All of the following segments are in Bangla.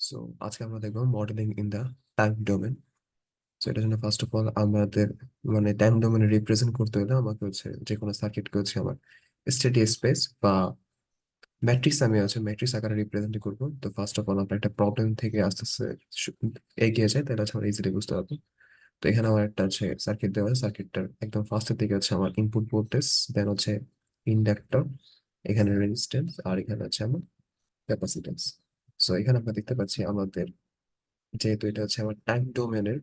সো আজকে আমরা দেখবো modelling in the time domain. So এটার জন্য ফার্স্ট অফ অল আমাদের টাইম ডোমেনে রিপ্রেজেন্ট করতে হলে আমাকে যে কোনো সার্কিটকে আমার স্টেডি স্পেস বা ম্যাট্রিক্স ম্যাট্রিক্স আকারে রিপ্রেজেন্ট করবো। তো ফার্স্ট অফ অল আমরা একটা প্রবলেম থেকে আস্তে আস্তে এগিয়ে যাই, তাহলে আমরা ইজিলি বুঝতে পারবো। তো এখানে আমার একটা সার্কিট দেওয়া আছে। সার্কিটটার একদম ফার্স্টের দিকে আমার ইনপুট ভোল্টেজ, দেন ইন্ডাক্টর, এখানে রেজিস্ট্যান্স, আর এখানে আমার ক্যাপাসিটেন্স। সো এখানে আমরা দেখতে পাচ্ছি আমাদের, যেহেতু এটা আমার টাইম ডোমেনের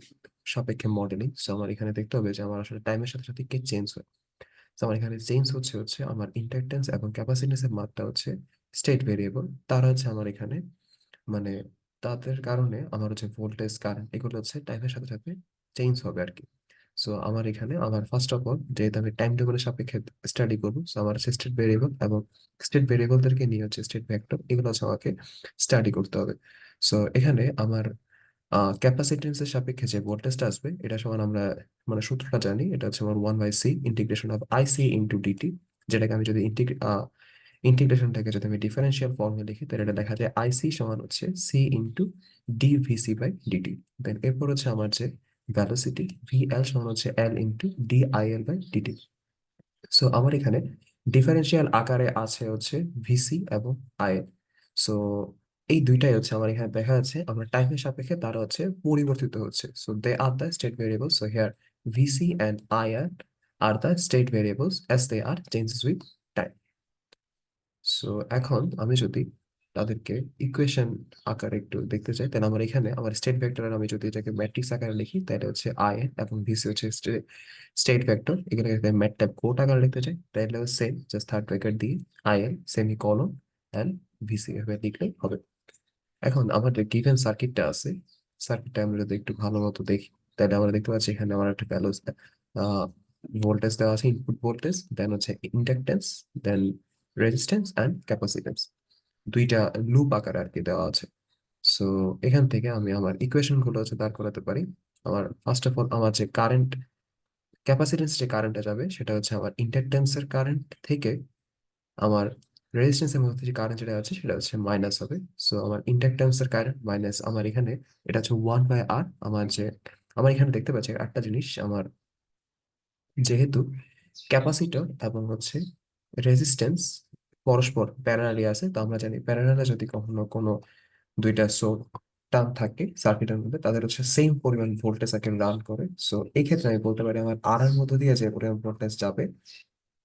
সাপেক্ষে মডেলিং, সো আমার এখানে দেখতে হবে যে আমার আসলে টাইমের সাথে সাথে কি চেঞ্জ হয়। তো আমার এখানে চেঞ্জ হচ্ছে হচ্ছে আমার ইন্ডাকটেন্স এবং ক্যাপাসিটেন্সের মাত্রা স্টেট ভেরিয়েবল। তারা আমার এখানে মানে তাদের কারণে আমার ভোল্টেজ কারেন্ট এগুলো টাইমের সাথে সাথে চেঞ্জ হবে আর কি। সো আমার এখানে আমার ফার্স্ট অফ অল যেহেতু আমি টাইম টেবিলের সাপেক্ষে স্টাডি করবো, সো আমার স্টেট ভেরিয়েবল এবং স্টেট ভেরিয়েবলদেরকে নিয়ে স্টেট ভেক্টর, এগুলো আমাকে স্টাডি করতে হবে। সো এখানে আমার ক্যাপাসিটেন্সের সাপেক্ষে যে ভোল্টেজটা আসবে এটা সমান আমরা সূত্রটা জানি। এটা আমার 1/c integration of IC into DT, যেটাকে আমি যদি ইন্টিগ্রেশনটাকে যদি আমি ডিফারেন্সিয়াল ফর্মে লিখি, তাহলে এটা দেখা যায় আইসি সমান C into DVC by DT. Then এরপর আমার যে ভ্যালোসিটি ভিএল সমান L into DIL by DT. So আমার এখানে ডিফারেন্সিয়াল আকারে আছে ভিসি এবং আইএল। সো এই দুইটাই আমার এখানে দেখা যাচ্ছে আমরা টাইমের সাপেক্ষে তারা পরিবর্তিত হচ্ছে। So they are the state variable. So here VC and IL are the state variables as they are changes with time. So এখন আমি যদি তাদেরকে ইকুয়েশন আকারে একটু দেখতে চাই, তাহলে আমার এখানে আমার স্টেট ভেক্টর আমি যদি এটাকে ম্যাট্রিক্স আকারে লিখি, তাহলে আই এন এবং ভিসি স্টেট ভেক্টর। এখানে যদি ম্যাটল্যাব কোড আকারে লিখতে চাই, তাহলে সেম জাস্ট থার্ড ব্র্যাকেট দিয়ে I N semicolon and VC এভাবে লিখলেই হবে। এখন আমাদের গিভেন সার্কিটটা আছে, সার্কিটটা আমরা যদি একটু ভালো মতো দেখি, তাহলে আমরা দেখতে পাচ্ছি এখানে আমার একটা ভ্যালু ভোল্টেজ দেওয়া আছে, input voltage, then inductance, then resistance and capacitance, দুইটা লুপ আকারে আর কি দেওয়া আছে। সো এখান থেকে আমি আমার ইকুয়েশন গুলো দাঁড় করাতে পারি। আমার ফার্স্ট অফ অল আমার যে কারেন্ট ক্যাপাসিটেন্স যে কারেন্টটা যাবে সেটা আমার ইন্ডাকটেন্সের কারেন্ট থেকে আমার রেজিস্ট্যান্সের মধ্যে যে কারেন্ট যেটা আছে সেটা মাইনাস হবে। সো আমার ইন্ডাকটেন্সের কারেন্ট মাইনাস আমার এখানে এটা 1/r। আমার এখানে দেখতে পাচ্ছি একটা জিনিস, আমার যেহেতু ক্যাপাসিটর এবং রেজিস্ট্যান্স পরস্পর প্যারালালি আছে, তো আমরা জানি প্যারালালে যদি কখনো কোনো দুইটা সোর্স টার্ম থাকে সার্কিটের মধ্যে, তাদের সেম পরিমাণ ভোল্টেজ আগে রান করে। সো এই ক্ষেত্রে আমি বলতে পারি আমার আর এর মধ্য দিয়ে যে পরিমাণ ভোল্টেজ যাবে,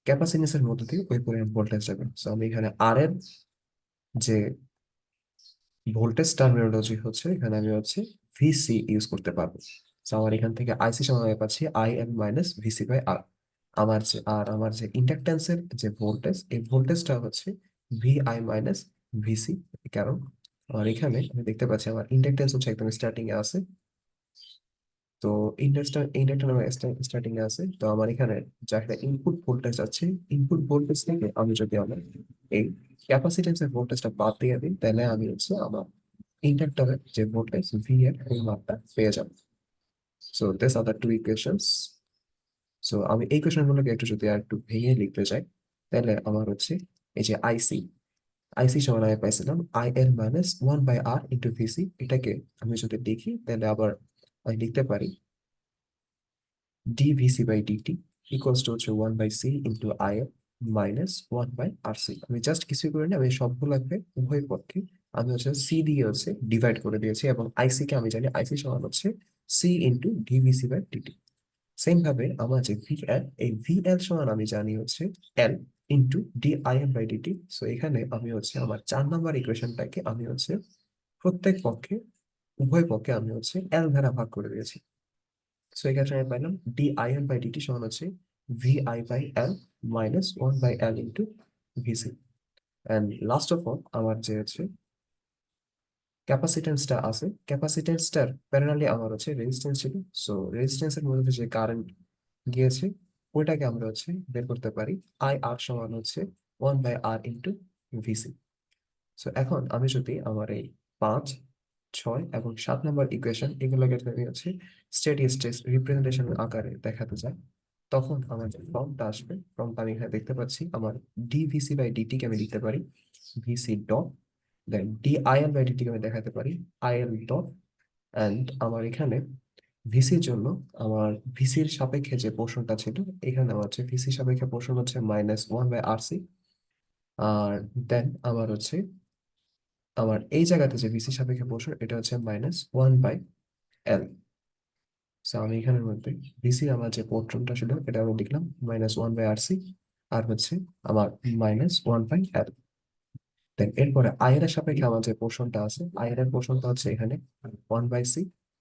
ক্যাপাসিটেন্সের মধ্য দিয়ে ওই পরিমাণ ভোল্টেজ যাবে। সো আমি এখানে আর এর যে ভোল্টেজ টার্মিনোলজি এখানে আমি ভিসি ইউজ করতে পারবো। তো আমার এখান থেকে আইসি সমান আমি পাচ্ছি I M minus VC by R. আমার যে ইন্ডাকটেন্সের যে ভোল্টেজ, এই ভোল্টেজটা ভি আই মাইনাস ভিসি। কারণ আমার এখানে আমি দেখতে পাচ্ছি আমার ইন্ডাকটেন্স একদম স্টার্টিং এ আছে। তো ইন্ডাক্টর আমার স্টার্টিং এ আছে। তো আমার এখানে যা একটা ইনপুট ভোল্টেজ আছে, ইনপুট ভোল্টেজ থেকে আমি যদি আমার এই ক্যাপাসিটেন্সের ভোল্টেজটা বাদ দিয়ে দিই, তাহলে আমি আমার ইন্ডাক্টরের যে ভোল্টেজ ভি এর এই মানটা পেয়ে যাবো। So this are the two equations. So আমি এই কোয়েশন গুলোকে একটু যদি আর একটু ভেঙে লিখতে চাই, তাহলে আমার এই যে আইসি, আইসি সমান আমি পাইছিলাম I L minus 1/r into VC. এটাকে আমি যদি লিখি, তাহলে আবার আমি লিখতে পারি DVC by DT equals to 1/c into I L minus 1/rc। আমি জাস্ট কিছুই করে নি, আমি সবগুলোকে উভয় পক্ষে আমি সি দিয়ে ডিভাইড করে দিয়েছি, এবং আইসি কে আমি জানি আইসি সমান C into DVC by DT. Same ভাবে আমার যে ভিএল, এই ভিএল সমান আমি জানি L into DIL by DT. So এখানে আমি আমার 4 নম্বর ইকুয়েশনটাকে আমি প্রত্যেক পক্ষে উভয় পক্ষে আমি এল দ্বারা ভাগ করে দিয়েছি। সো এক্ষেত্রে আমি পাইলাম ডিআইএল বাই ডিটি সমান VI by L minus 1/l into VC. And last of all আমার যে ক্যাপাসিটেন্সটা আছে, ক্যাপাসিটেন্সটার প্যারালালি আমার রেজিস্ট্যান্স ছিল। সো রেজিস্ট্যান্সের মধ্যে যে কারেন্ট গিয়েছে ওইটাকে আমরা বের করতে পারি আই আর সমান 1/r ইন্টু ভিসি। সো এখন আমি যদি আমার এই 5, 6 এবং 7 নম্বর ইকুয়েশন এগুলোকে যদি আমি স্টেডি স্টেট রিপ্রেজেন্টেশন আকারে দেখাতে চাই, তখন আমার যে ফর্মটা আসবে, ফর্মটা আমি এখানে দেখতে পাচ্ছি আমার ডিভিসি বাই ডিটি কে আমি লিখতে পারি VC dot then DIL by DT আমি দেখাতে পারি আইএল ডট, অ্যান্ড আমার এখানে ভিসির জন্য আমার ভিসির সাপেক্ষে যে পোর্শনটা ছিল, এখানে আমার হচ্ছে ভিসি সাপেক্ষে পোর্শন হচ্ছে -1/RC। আর দেন আমার হচ্ছে আমার এই জায়গাতে যে ভিসি সাপেক্ষে পোর্শন, এটা হচ্ছে -1/L। সো আমি এখানের মধ্যে ভিসির আমার যে পোর্শনটা ছিল এটা আমি লিখলাম -1/RC, আর হচ্ছে আমার -1/L। দেন এরপরে আয়ের সাপেক্ষে আমার যে পোর্শনটা আছে, আয়ের পোর্শনটা হচ্ছে এখানে 1/C।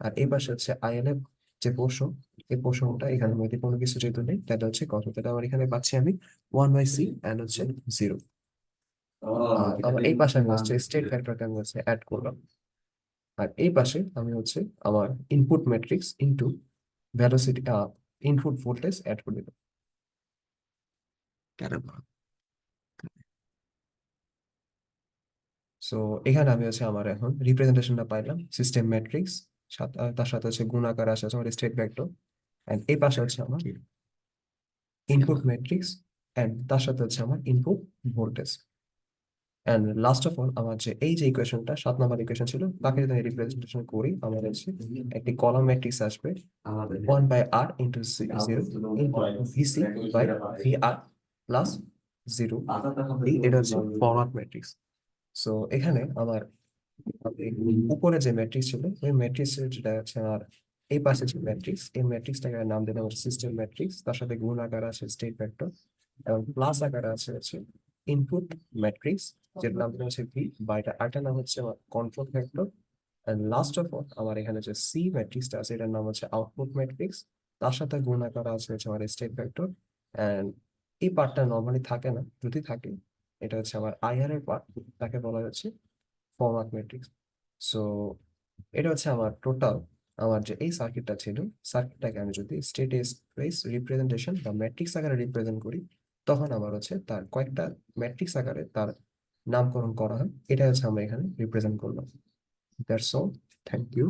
আর এই পাশে হচ্ছে আয়ের যে পোর্শন, এই পোর্শনটা এখানে মধ্যে কোনো কিছু যেহেতু নেই, তাহলে হচ্ছে কত, তাহলে আমার এখানে পাচ্ছি আমি 1/C এন্ড হচ্ছে 0। আর আমার এই পাশে আমি হচ্ছে স্টেট ফ্যাক্টরটা আমি হচ্ছে অ্যাড করলাম। আর এই পাশে আমি হচ্ছে আমার input matrix into velocity, input voltage add করে দিলাম। সো এখানে আমি হচ্ছে আমার এখন রিপ্রেজেন্টেশনটা পাইলাম সিস্টেম ম্যাট্রিক্স, তার সাথে হচ্ছে গুণাকার আসে হচ্ছে আমার স্টেট ভেক্টর, এন্ড এই পাশে হচ্ছে আমার ইনপুট ম্যাট্রিক্স, এন্ড তার সাথে হচ্ছে আমার input voltage. And last of all আমার যে এই যে ইকুয়েশনটা 7 নম্বর ইকুয়েশন ছিল, তাকে যদি আমি রিপ্রেজেন্টেশন করি, আমার হচ্ছে একটি কলাম ম্যাট্রিক্স আসবে 1/R into 0 into VC by VR plus 0। এটা হচ্ছে ফরওয়ার্ড ম্যাট্রিক্স। সো এখানে আমার উপরে যে ম্যাট্রিক্স ছিল, ওই ম্যাট্রিক্সের যেটা হচ্ছে আমার এই পাশে যে ম্যাট্রিক্স, এই ম্যাট্রিক্সটাকে নাম দিলাম হচ্ছে সিস্টেম ম্যাট্রিক্স, তার সাথে গুণ আকারে আছে স্টেট ভেক্টর, এবং প্লাস আকারে আছে হচ্ছে ইনপুট ম্যাট্রিক্স, যেটার নাম দিলাম হচ্ছে ভি, বা এটা আরেকটা নাম হচ্ছে আমার control vector. And last of all আমার এখানে যে সি ম্যাট্রিক্সটা আছে, এটার নাম হচ্ছে আউটপুট ম্যাট্রিক্স, তার সাথে গুণ আকারে আছে হচ্ছে আমার স্টেট ভেক্টর। এন্ড এই পার্টটা নর্মালি থাকে না, যদি থাকে এটা হচ্ছে আমার আইআর এর পার্ট, তাকে বলা হচ্ছে ফরওয়ার্ড ম্যাট্রিক্স। সো এটা হচ্ছে আমার টোটাল, আমার যে এই সার্কিটটা ছিল, সার্কিটটাকে আমি যদি স্টেট স্পেস রিপ্রেজেন্টেশন বা ম্যাট্রিক্স আকারে রিপ্রেজেন্ট করি, তখন আমার হচ্ছে তার কয়েকটা ম্যাট্রিক্স আকারে তার নামকরণ করা হয়। এটা হচ্ছে আমরা এখানে রিপ্রেজেন্ট করলাম। That's all. Thank you.